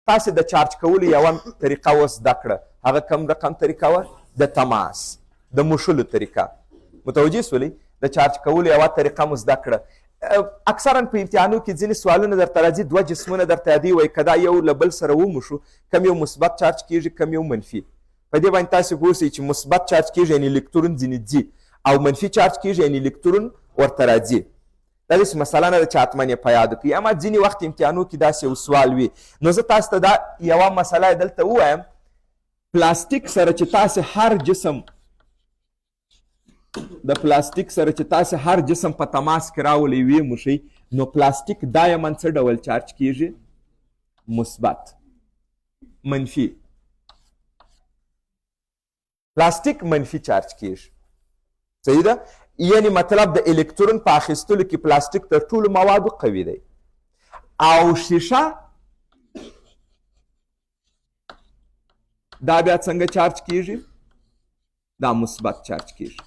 تاسې د چارج کولو یوه طریقه اوس زده کړه. هغه کوم رقم طریقه وه؟ د تماس، د مشلو طریقه. متوجه سولئ؟ د چارج کولو یوه طریقه مو زده کړه. اکثرا په امتحانو کې ځینې سوالونه درته راځي، دوه جسمونه درته یادوي، وایي که دا یو له بل سره وموشو کم یو مثبت چارج کېږي کم یو منفي. په دې باندې تاسې پوه شئ چې مثبت چارج کېږي یعنې الکترون ځینې ځي، او منفي چارج کېږي یعنې الکترون ورته راځي. دا داسې مسله نه ده چې حتما یې په یاد کړئ، اما ځینې وخت امتحانو کې داسې یو سوال وي. نو زه تاسو ته دا یوه مسله دلته ووایم، پلاستیک سره چې تاسې هر جسم د پلاستیک سره چې تاسې هر جسم په تماس کې راولئ ویې نو پلاستیک دایما څه ډول چارج کېږي؟ مثبت. منفي پلاستیک منفي چارج کېږي. صحیح ده؟ یعنی مطلب د الکترون په اخیستلو کې پلاستیک تر ټولو موادو قوي دی. او شیشه دا بیا څنګه چارج کېږي؟ دا مثبت چارج کېږي.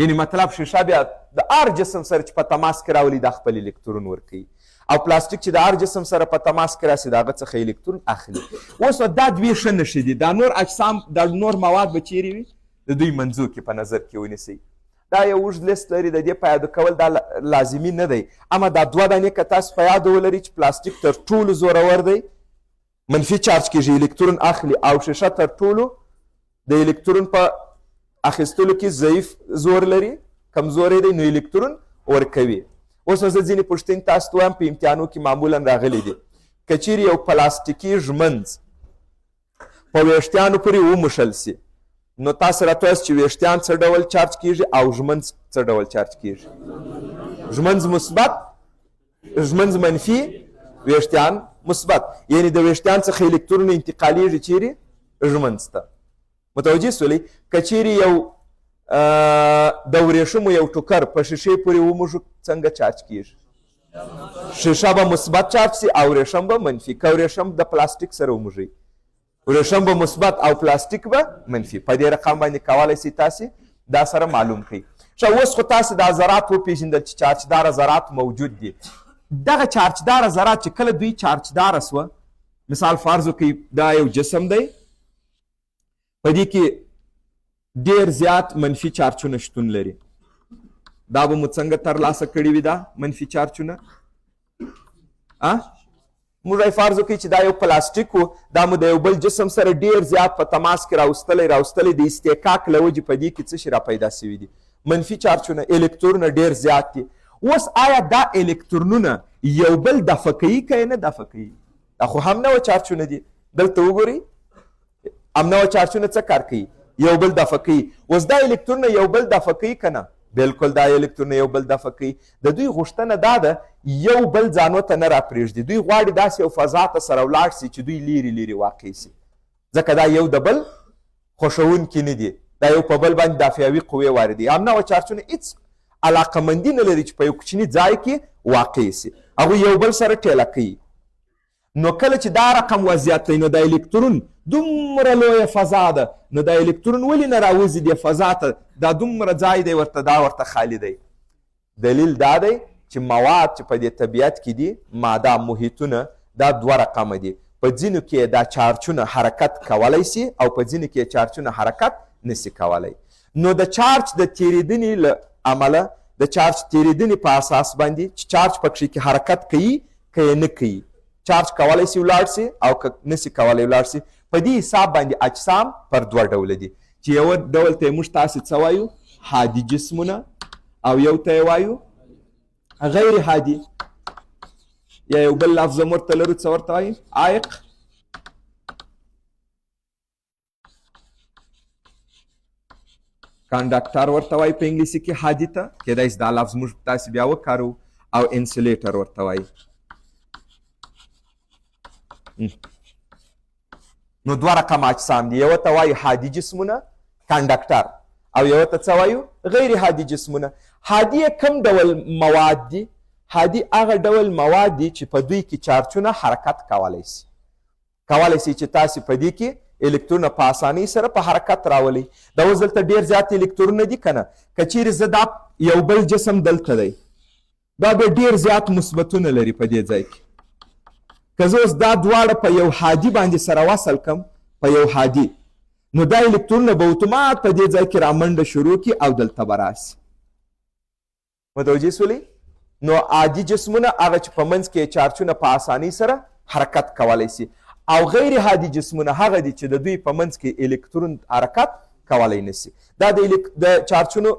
یعنی مطلب شیشه بیا د هر جسم سره چې په تماس کې راولي دا خپل الکترون ورکوي، او پلاستیک چې د هر جسم سره په تماس کې راسي د هغه څخه الکترون اخلي. اوس نو دا دوې ښه نښې دي. دا نور اجسام، دا نور مواد به چیرې وي؟ د دوی منځو کې په نظر کې ونیسئ. دا یو اوږد لیست لري، د دې په یادو کول دا لازمي نه دی، اما دا دوه دانې که تاسو په یاد ولري چې پلاستیک تر ټولو زورور دی، منفي چارج کېږي، الکترون اخلي، او شیشه تر ټولو د الکترون په اخیستلو کې ضعیف زور لري، کمزوری دی، نو الکترون ورکوي. اوس نو زه ځینې پوښتنې تاسو ته وایم په امتحانو کې معمولا راغلی دي. که چیرې یو پلاستیکي ژمنځ په ویښتیانو پورې وموښل سي، نو تاسو راته وایاست چې ویښتیان څه ډول چارج کېږي او ژمنځ څه ډول چارج کېږي؟ ژمنځ مثبت، ژمنځ منفي، ویښتیان مثبت. یعنې د ویښتیان څخه الکترون انتقالیږي چیرې؟ ژمنځ ته. متوجه سولئ؟ که چیرې یو د ورېښمو یو ټوکر په شیشې پورې وموږو څنګه چارج کېږي؟ شیشه به مثبت چارج سي او ورېښم به منفي. که ورېښم د پلاستیک سره وموږئ، ورېښم به مثبت او پلاستیک به منفي. په دې رقم باندې کولی سئ تاسې دا سره معلوم کړئ. ښه، اوس خو تاسې دا ذرات وپېژندل چې چارجداره ذرات موجود دي. دغه چارجداره ذرات چې کله دوی چارجداره سوه، مثال فرض وکړئ دا یو جسم دی، په دې کې ډېر زیات منفي چارجونه شتون لري. دا به مو څنګه ترلاسه کړي وي دا منفي چارجونه؟ موږ فرض وکړئ چې دا یو پلاستیک و، دا مو د یو بل جسم سره ډېر زیات په تماس کې راوستلی د استحقاق له وجې په دې کې څه شي را پیدا سوي دي؟ منفي چارجونه، الکترونونه ډېر زیات دي. اوس آیا دا الکترونونه یو بل دفع کوي که یې نه دفع کوي؟ دا خو هم نوع چارجونه دي. دلته وګورئ، هم نوع چارجونه څه کار کوي؟ یو بل دفع کوي. اوس دا الکترونونه یو بل دفع کوي که نه؟ بلکل دا الکترونونه یو بل دفع کوي. د دوی غوښتنه دا ده یو بل ځانو ته نه راپرېږدي. دوی غواړي داسې یو فضا ته سره ولاړ سي چې دوی لیرې لیرې واقع سي، ځکه دا یو د بل خوښوونکي نه دي، دا یو په بل باندې دافعوي قوې واردوي. همنوع چارجونه هېڅ علاقمندي نه لري چې په یو کوچني ځای کې واقع سي، هغوی یو بل سره ټېله کوي. نو کله چې دا رقم وضعیت دی، نو د الکترون دومره لویه فضا ده، نو د الکترون ولې نه راوځي دې فضا ته؟ دا دومره ځای دی ورته، دا ورته خالی دی. دلیل دا دی چې مواد چې په دې طبیعت کې دي، ماده، محیطونه، دا دوه رقمه دي. په ځینو کې دا چارجونه حرکت کولی سي او په ځینو کې چارجونه حرکت نسي کولی. نو د چارج د تېرېدنې له امله، د چارج تېرېدنې په اساس باندې چې چارج پکښې کې حرکت کوي که یې نه کوي، چارج کولی سي ولاړ سي او که نسي کولی ولاړ سي. په دې حساب باندې اجسام پر دوه ډوله دي، چې یو ډول ته یې موږ تاسې څه وایو؟ هادي جسمونه، او یو ته یې وایو غیر هادي، یا یو بل لفظ هم ورته لرو، څه ورته وایي؟ عایق. کنډکټر ورته وایي په انګلیسي کې هادي ته، کیدای شي دا لفظ موږ تاسې بیا وکاروو. او انسولیټر ورته وایي. نو دوه رقم اجسام دي، یو ته وایي هادي جسمونه، کنډکټر، او یو ته څه وایو؟ غیر هادي جسمونه. هادي کم ډول مواد دي؟ هادي هغه ډول مواد دي چې په دوی کې چارجونه حرکت کولی سي. کولی سي چې تاسې په دې کې الکترونه په اسانۍ سره په حرکت راولئ. دا اوس دلته ډېر زیات الکترونونه دي که نه؟ که چیرې زه دا یو بل جسم دلته دی، دا به ډېر زیات مثبتونه لري په دې ځای کې، که زه اوس دا دواړه په یو هادي باندې سره وصل کړم په یو هادي، نو دا الکترونونه به اتومات په دې ځای کې رامنډه شروع کړي او دلته به راسي. متوجه سولې؟ نو عادي جسمونه هغه چې په منځ کې چارجونه په اسانۍ سره حرکت کولی شي، او غیر عادي جسمونه هغه دي چې د دوی په منځ کې الکترون حرکت کولی نشي. دا د چارجونو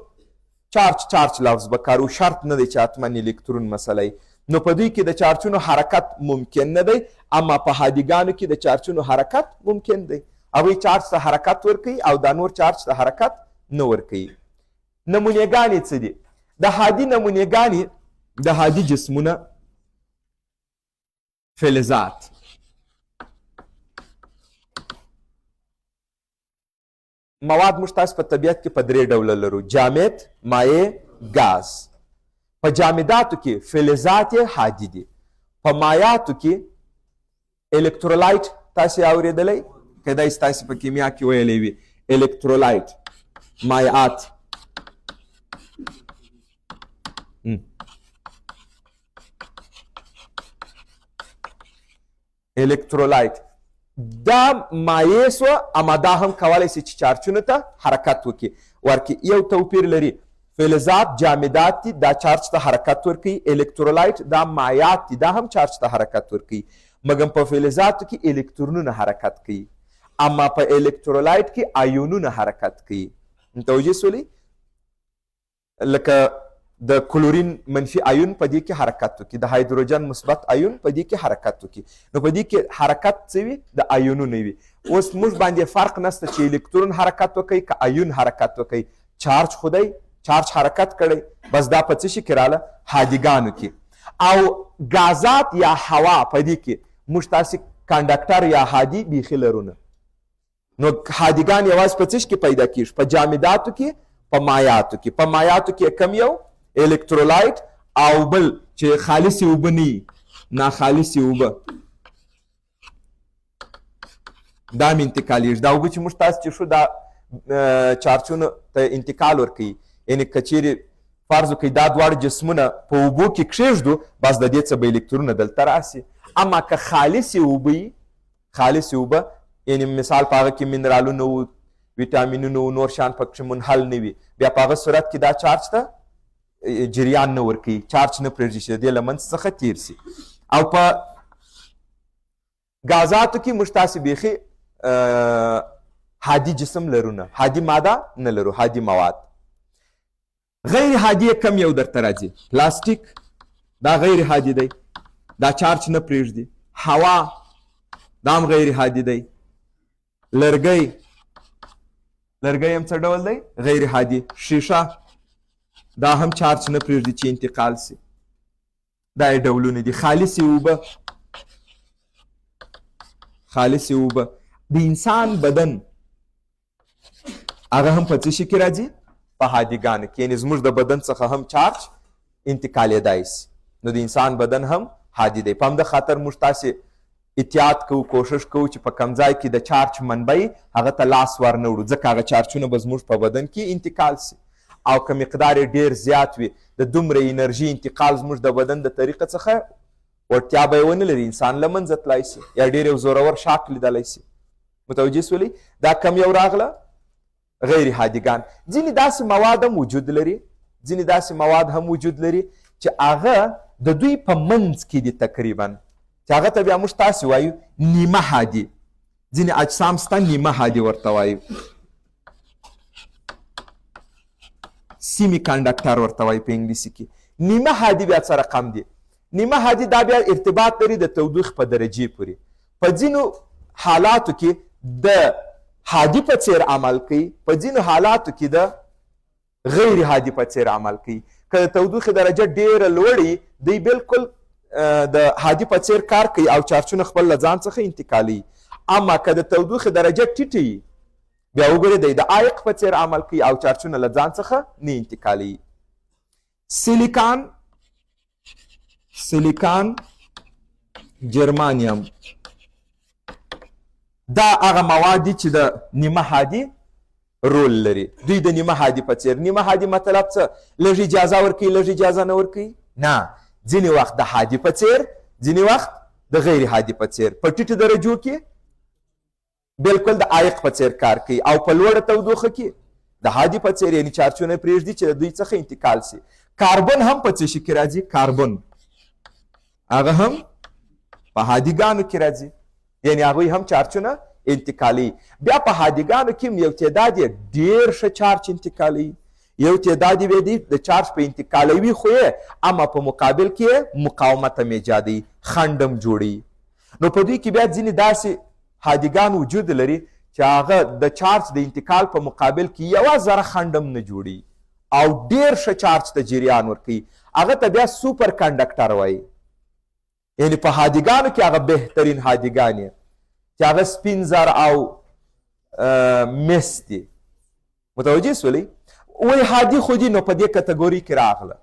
چارج لفظ به کارو، شرط نه دی چې حتما الکترون مسله. نو په دوی کې د چارجونو حرکت ممکن نه دی، اما په هادیګانو کې د چارجونو حرکت ممکن دی. هغوی چارج ته حرکت ورکوي او دا نور چارج ته حرکت نه ورکوي. نمونېګانې څه دي؟ د هادي نمونېګانې د هادي جسمونه فلزات. مواد موږ تاسو په طبیعت کې په درې ډوله لرو: جامد، مایع، ګاز. په جامداتو کې فلزات هادي دي. په مایعاتو کې الکترولایت تاسو اورېدلی، کیدای شي تاسو په کیمیا کې ویلی وي الکترولایت، مایعات. الکترولایت دا مایع سوه، اما دا هم کولی شي چې چارجونو ته حرکت ورکړي. یو توپیر لري، فلزات جامدات دي، دا چارج ته حرکت ورکوي. الکترولایت دا مایعات دي، دا هم چارج ته حرکت ورکوي. مګر په فلزاتو کې الکترونونه حرکت کوي، اما په الکترولایت کې آیونونه حرکت کوي. متوجه سولې؟ لکه د کلورین منفي آیون په دې کې حرکت وکړي، د هایدروجن مثبت آیون په دې کې حرکت وکړي. نو په دې کې حرکت څه وي؟ د آیونونه وي. اوس موږ باندې فرق نشته چې الکترون حرکت وکړي که آیون حرکت وکړي. چارج خو دی، چارج حرکت کړی، بس دا په څه شي کې راله؟ هادیګانو کې. او ګازات یا هوا په دې کې موږ تاسې کنډکټر یا هادي بیخي لرو نه. نو هادیګان یوازې په څه کې پیدا کېږي؟ په جامداتو کې، په مایعاتو کې. په مایعاتو کې کم یو الکترولایت او بل چې خالصې اوبه نه وي، ناخالصې اوبه، دا هم انتقالیږي. دا اوبه چې موږ تاسو چې شو دا چارجونو ته انتقال ورکوي. یعنې که چیرې فرض وکړئ دا دواړه جسمونه په اوبو کې کښېږدو، بس د دې څه به الکترونونه دلته راسي. اما که خالصې اوبه وي، خالصې اوبه یعنې مثال په هغه کې منرالونه و، ویټامینونه و، نور شیان پکښې منحل نه وي، بیا په هغه صورت کې دا چارج ته جریان نه ورکوي، چارج نه پرېږدي چې د دې له منځ څخه تیر سي. او په ګازاتو کې موږ تاسې بیخي هادي جسم لرو نه، هادي ماده نه لرو، هادي مواد. غیر هادي کم یو درته راځي. پلاستیک دا غیر هادي دی، دا چارج نه پرېږدي. هوا دا هم غیر هادي دی. لرګی هم څه ډول دی؟ غیر هادي. شیشه دا هم چارج نه پرېږدي چې انتقال سي. دا یې ډولونه دي. خالصې اوبه د انسان بدن هغه هم په څه شي کې راځي؟ په هادیګانو کې. یعنې زموږ د بدن څخه هم چارج انتقالېدای سي. نو د انسان بدن هم هادي دی. په همده خاطر موږ تاسې احتیاط کوو، کوشش کوو چې په کم ځای کې د چارج منبع هغه ته لاس ور نه وړو، ځکه هغه چارجونه به زموږ په بدن کې انتقال سي. او که مقدار ډیر زیات وي، د دومره انرژي انتقال زموږ د بدن د طریقه څخه وړتیا به یې ونه لري، انسان له منځه تلای سي یا ډېر یو زورور شاک لیدلی سي. متوجه سولئ؟ دا کم یو راغله غیر هادیګان. ځینې داسې مواد هم وجود لري، چې هغه د دوی په منځ کې دي تقریبا، چې هغه ته بیا موږ تاسې وایو نیمه هادي. ځینې اجسام سته نیمه هادي ورته وایو، سیمی کنډکټر ورته وایي په انګلیسي کې. نیمه هادي بیا څه رقم دي؟ نیمه هادي دا بیا ارتباط لري د تودوخې په درجې پورې. په ځینو حالاتو کې د هادي په څیر عمل کوي، په ځینو حالاتو کې د غیر هادي په څیر عمل کوي. که د تودوخې درجه ډیره لوړه دی بالکل د هادي په څیر کار کوي او چارجونه خپل له ځان څخه انتقالوي. اما که د تودوخې درجه ټیټه وي بیا وګورئ دی د عایق په څیر عمل کوي او چارجونه له ځان څخه نه انتقالوي. سیلیکان جرمانیم دا هغه مواد دي چې د نیمه هادي رول لري. دوی د نیمه هادي په څیر. نیمه هادي مطلب څه؟ لږ اجازه ورکوي، لږ اجازه نه ورکوي؟ نه، ځینې وخت د هادي په څیر، ځینې وخت د غیر هادي په څیر په ټیټو درجو کې بالکل د عایق په څیر کار کوي او په لوړه تودوخه کې د هادي په څیر یعنې چارجونه پرېږدي چې د دوی څخه انتقال شي. کاربن هم په څه شي کې راځي؟ کاربن هغه هم په هادیګانو کې راځي، یعنې هغوی هم چارجونه انتقالوي. بیا په هادیګانو کې یو تعداد یې ډېر ښه چارج انتقالوي، یو تعداد یې د چارج په انتقالوي خو یې اما په مقابل کې مقاومت هم ایجادوي، خنډ هم جوړوي. نو په دوی کې بیا ځینې داسې هادیګان وجود لري چې هغه د چارج د انتقال په مقابل کې یوه ذره خنډ هم نه جوړوي او ډېر ښه چارج ته جریان ورکوي. هغه ته بیا سوپر کنډکټر وایي، یعنې په هادیګانو کې هغه بهترین هادیګان یې چې هغه سپین زر او مس دي. متوجه سولئ؟ وایي هادي خو دي نو په دې کټګوري کې راغله.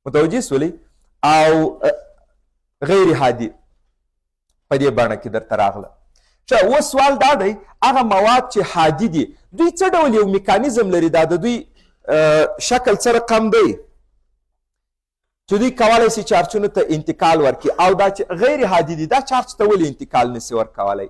متوجه سولئ؟ او غیر هادي په دې بڼه کې درته راغله. ښه، اوس سوال دا دی هغه مواد چې هادي دي دوی څه ډول یو میکانیزم لري، دا د دوی شکل څه رقم دی چې دوی کولی شي چارجونو ته انتقال ورکړي، او دا چې غیر هادي دي دا چارج ته ولې انتقال نشي ورکولی؟